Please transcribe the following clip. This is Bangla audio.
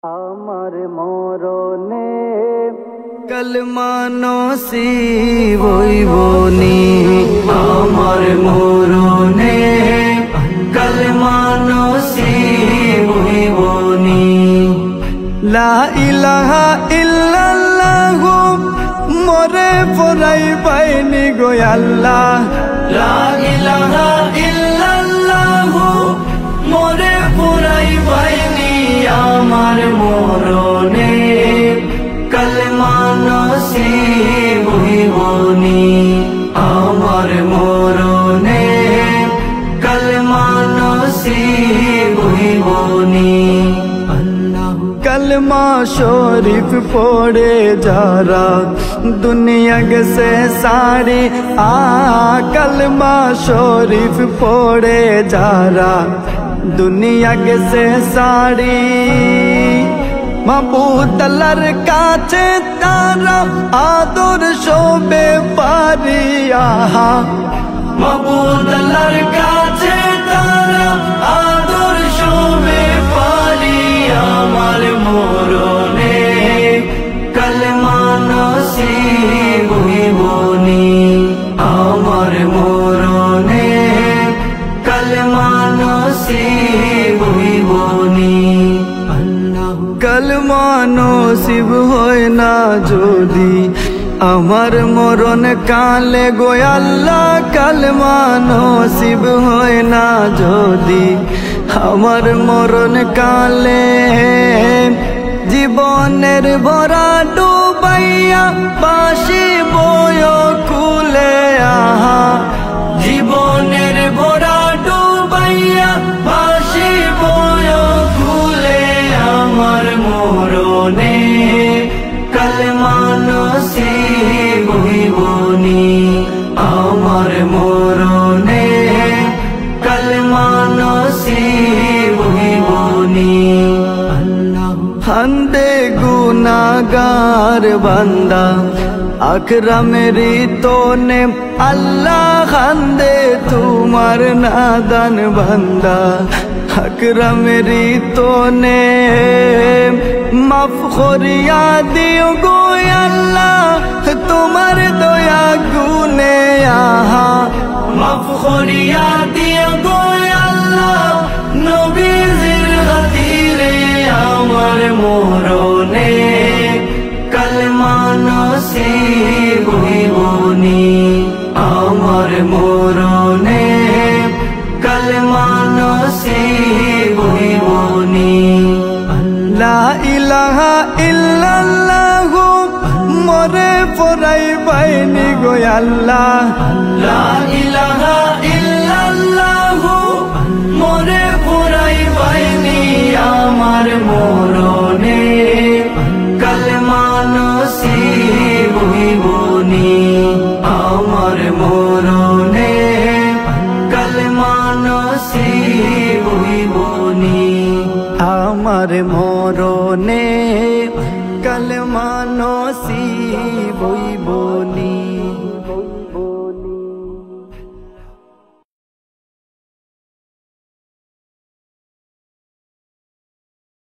আমার মরণে কলমা নসিব হইবনি, আমার মরণে কলমা নসিব হইবনি। লা ইলাহা ইল্লাল্লাহু মরে পড়াই পাইনি গো আল্লাহ, লা ইলাহা ইল্লাল্লাহু মরে পড়াই পাইনি। আমার মরণে কলমা নসিব হইবনি, আমার মরণে কলমা নসিব হইবনি। कलमा शरीफ पढ़े जारा दुनिया से सारी कलमा शरीफ पढ़े जारा दुनिया से सारी माबूद लड़का चे तारा आदर शोभे पारिया, माबूद लड़का चे तारा आदर शोभे पारिया। আমার মরণে কলমা নসিব হইবনি, আমার মরণে কলমা নসিব হইবনি। কলমা নসিব হয় না যদি আমার মরণ কালে গো আল্লাহ, কলমা নসিব হয় না যদি আমার মরণ কালে। জীবনের ভরা ডুবাইয়া বাসি বয় কুলে জীবনের ভরা ডুবাইয়া বাসি বয় কুলে। আমার মরণে কলমা নসিব হইবনি, আমার মরণে কলমা নসিব হইবনি। হান্দে গুনাহগার বান্দা আখরা মেরি তোনে আল্লাহ, হান্দে তোমার নাদান বান্দা আখরা মেরি তোনে মাফ করিয়া দিও গো আল্লাহ, তোমার দয়া গুনে মাফ করিয়া দিও গো আল্লাহ নবীজির খাতিরে। আমার মরণে কলমা নসিব হইবনি, আমার মরণে কলমা নসিব হইবনি। লা ইলাহা ইল্লাল্লাহু মরে পড়াই পাইনি গো আল্লাহ, লা ইলাহা ইল্লাল্লাহু মরে পড়াই পাইনি। আমার মরণে কলমা নসিব হইবনি, আমার মরণে কলমা নসিব হইবনি। আমার মরণে কলমা নসিব হইবনি।